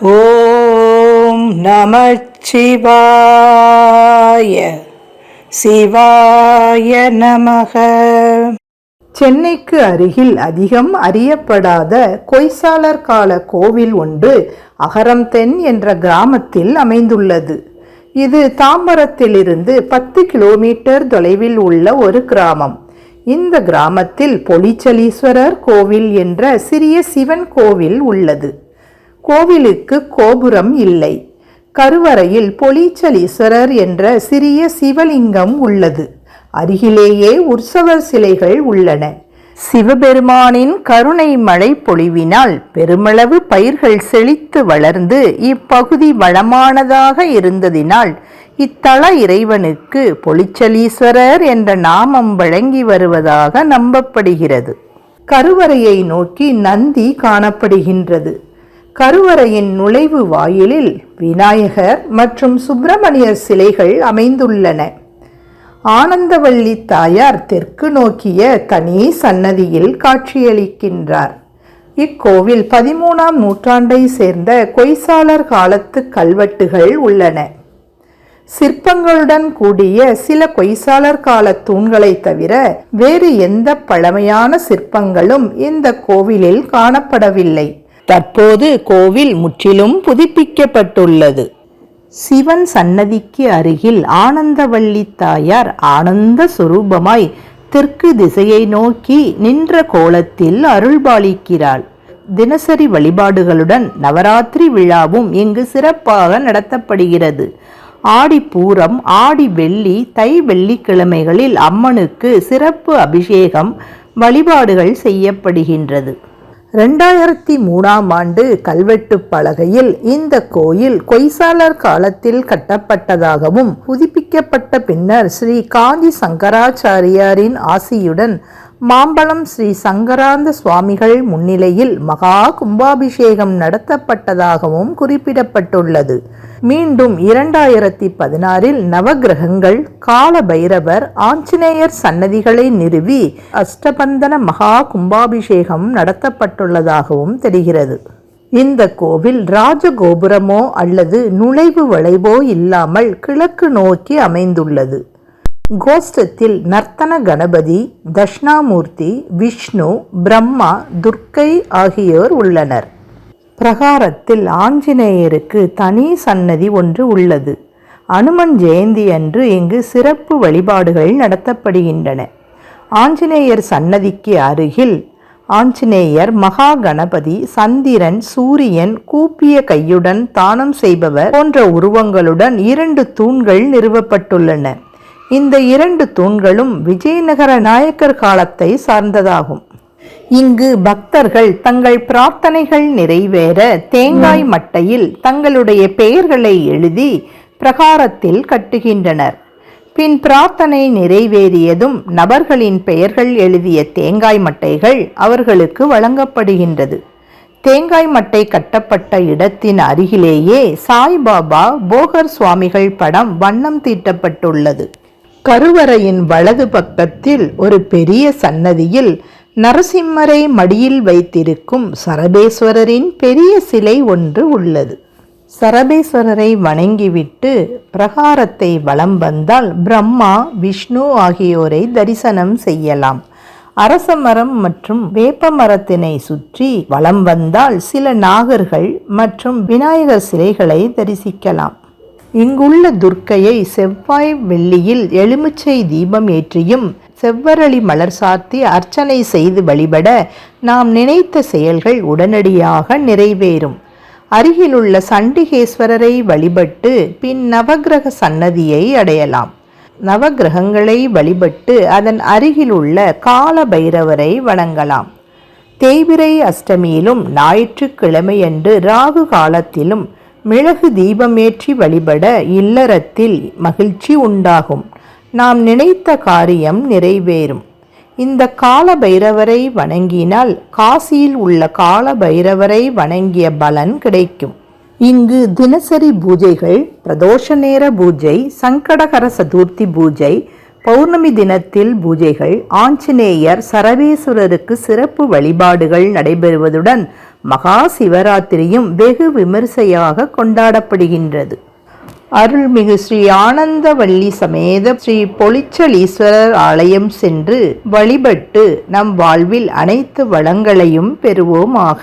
ஓம் நமச்சிவாய. சிவாய நமக. சென்னைக்கு அருகில் அதிகம் அறியப்படாத கொய்சாளர் கால கோவில் ஒன்று அகரம் தென் என்ற கிராமத்தில் அமைந்துள்ளது. இது தாம்பரத்திலிருந்து 10 கிலோமீட்டர் தொலைவில் உள்ள ஒரு கிராமம். இந்த கிராமத்தில் பொலிச்சலீஸ்வரர் கோவில் என்ற சிறிய சிவன் கோவில் உள்ளது. கோவிலுக்கு கோபுரம் இல்லை. கருவறையில் பொலிச்சலீஸ்வரர் என்ற சிறிய சிவலிங்கம் உள்ளது. அருகிலேயே உற்சவர் சிலைகள் உள்ளன. சிவபெருமானின் கருணை மழை பொழிவினால் பெருமளவு பயிர்கள் செழித்து வளர்ந்து இப்பகுதி வளமானதாக இருந்ததினால் இத்தல இறைவனுக்கு பொலிச்சலீஸ்வரர் என்ற நாமம் வழங்கி வருவதாக நம்பப்படுகிறது. கருவறையை நோக்கி நந்தி காணப்படுகின்றது. கருவறையின் நுழைவு வாயிலில் விநாயகர் மற்றும் சுப்பிரமணியர் சிலைகள் அமைந்துள்ளன. ஆனந்தவள்ளி தாயார் தெற்கு நோக்கிய தனி சன்னதியில் காட்சியளிக்கின்றார். இக்கோவில் 13ஆம் நூற்றாண்டை சேர்ந்த கொய்சாளர் காலத்து கல்வெட்டுகள் உள்ளன. சிற்பங்களுடன் கூடிய சில கொய்சாளர் கால தூண்களை தவிர வேறு எந்த பழமையான சிற்பங்களும் இந்த கோவிலில் காணப்படவில்லை. தற்போது கோவில் முற்றிலும் புதுப்பிக்கப்பட்டுள்ளது. சிவன் சன்னதிக்கு அருகில் ஆனந்தவள்ளி தாயார் ஆனந்த சுரூபமாய் தெற்கு திசையை நோக்கி நின்ற கோலத்தில் அருள்பாலிக்கிறாள். தினசரி வழிபாடுகளுடன் நவராத்திரி விழாவும் இங்கு சிறப்பாக நடத்தப்படுகிறது. ஆடிப்பூரம், ஆடி வெள்ளி, தை வெள்ளிக்கிழமைகளில் அம்மனுக்கு சிறப்பு அபிஷேகம் வழிபாடுகள் செய்யப்படுகின்றது. 2003ஆம் ஆண்டு கல்வெட்டு பலகையில் இந்த கோயில் கொய்சாளர் காலத்தில் கட்டப்பட்டதாகவும் புதுப்பிக்கப்பட்ட பின்னர் ஸ்ரீ காஞ்சி சங்கராச்சாரியாரின் ஆசியுடன் மாம்பழம் ஸ்ரீ சங்கராந்த சுவாமிகள் முன்னிலையில் மகா கும்பாபிஷேகம் நடத்தப்பட்டதாகவும் குறிப்பிடப்பட்டுள்ளது. மீண்டும் 2016இல் நவகிரகங்கள், கால பைரவர், ஆஞ்சநேயர் சன்னதிகளை நிறுவி அஷ்டபந்தன மகா கும்பாபிஷேகம் நடத்தப்பட்டுள்ளதாகவும் தெரிகிறது. இந்த கோவில் ராஜகோபுரமோ அல்லது நுழைவு வளைவோ இல்லாமல் கிழக்கு நோக்கி அமைந்துள்ளது. கோஷ்டத்தில் நர்த்தன கணபதி, தட்சிணாமூர்த்தி, விஷ்ணு, பிரம்மா, துர்க்கை ஆகியோர் உள்ளனர். பிரகாரத்தில் ஆஞ்சநேயருக்கு தனி சன்னதி ஒன்று உள்ளது. அனுமன் ஜெயந்தி அன்று இங்கு சிறப்பு வழிபாடுகள் நடத்தப்படுகின்றன. ஆஞ்சநேயர் சன்னதிக்கு அருகில் ஆஞ்சநேயர், மகா கணபதி, சந்திரன், சூரியன், கூப்பிய கையுடன் தானம் செய்பவர் போன்ற உருவங்களுடன் 2 தூண்கள் நிறுவப்பட்டுள்ளன. இந்த 2 தூண்களும் விஜயநகர நாயக்கர் காலத்தை சார்ந்ததாகும். இங்கு பக்தர்கள் தங்கள் பிரார்த்தனைகள் நிறைவேற தேங்காய் மட்டையில் தங்களுடைய பெயர்களை எழுதி பிரகாரத்தில் கட்டுகின்றனர். பின் பிரார்த்தனை நிறைவேறியதும் நபர்களின் பெயர்கள் எழுதிய தேங்காய் மட்டைகள் அவர்களுக்கு வழங்கப்படுகின்றது. தேங்காய் மட்டை கட்டப்பட்ட இடத்தின் அருகிலேயே சாய்பாபா, போகர் சுவாமிகள் படம் வண்ணம் தீட்டப்பட்டுள்ளது. கருவறையின் வலது பக்கத்தில் ஒரு பெரிய சன்னதியில் நரசிம்மரை மடியில் வைத்திருக்கும் சரபேஸ்வரரின் பெரிய சிலை ஒன்று உள்ளது. சரபேஸ்வரரை வணங்கிவிட்டு பிரகாரத்தை வலம் வந்தால் பிரம்மா, விஷ்ணு ஆகியோரை தரிசனம் செய்யலாம். அரச மரம் மற்றும் வேப்ப மரத்தினை சுற்றி வலம் வந்தால் சில நாகர்கள் மற்றும் விநாயகர் சிலைகளை தரிசிக்கலாம். இங்குள்ள துர்க்கையை செவ்வாய் வெள்ளியில் எலுமிச்சை தீபம் ஏற்றியும் செவ்வரளி மலர் சார்த்தி அர்ச்சனை செய்து வழிபட நாம் நினைத்த செயல்கள் உடனடியாக நிறைவேறும். அருகிலுள்ள சண்டிகேஸ்வரரை வழிபட்டு பின் நவகிரக சன்னதியை அடையலாம். நவகிரகங்களை வழிபட்டு அதன் அருகிலுள்ள கால பைரவரை வணங்கலாம். தேய்பிறை அஷ்டமியிலும் ஞாயிற்றுக்கிழமையன்று ராகு காலத்திலும் மிளகு தீபமேற்றி வழிபட இல்லறத்தில் மகிழ்ச்சி உண்டாகும். நாம் நினைத்த காரியம் நிறைவேறும். இந்த கால பைரவரை வணங்கினால் காசியில் உள்ள கால பைரவரை வணங்கிய பலன் கிடைக்கும். இங்கு தினசரி பூஜைகள், பிரதோஷ நேர பூஜை, சங்கடகர சதுர்த்தி பூஜை, பௌர்ணமி தினத்தில் பூஜைகள், ஆஞ்சநேயர், சரவேஸ்வரருக்கு சிறப்பு வழிபாடுகள் நடைபெறுவதுடன் மகா சிவராத்திரியும் வெகு விமரிசையாக கொண்டாடப்படுகின்றது. அருள்மிகு ஸ்ரீ ஆனந்தவல்லி சமேத ஸ்ரீ பொலிச்சலீஸ்வரர் ஆலயம் சென்று வழிபட்டு நம் வாழ்வில் அனைத்து வளங்களையும் பெறுவோமாக.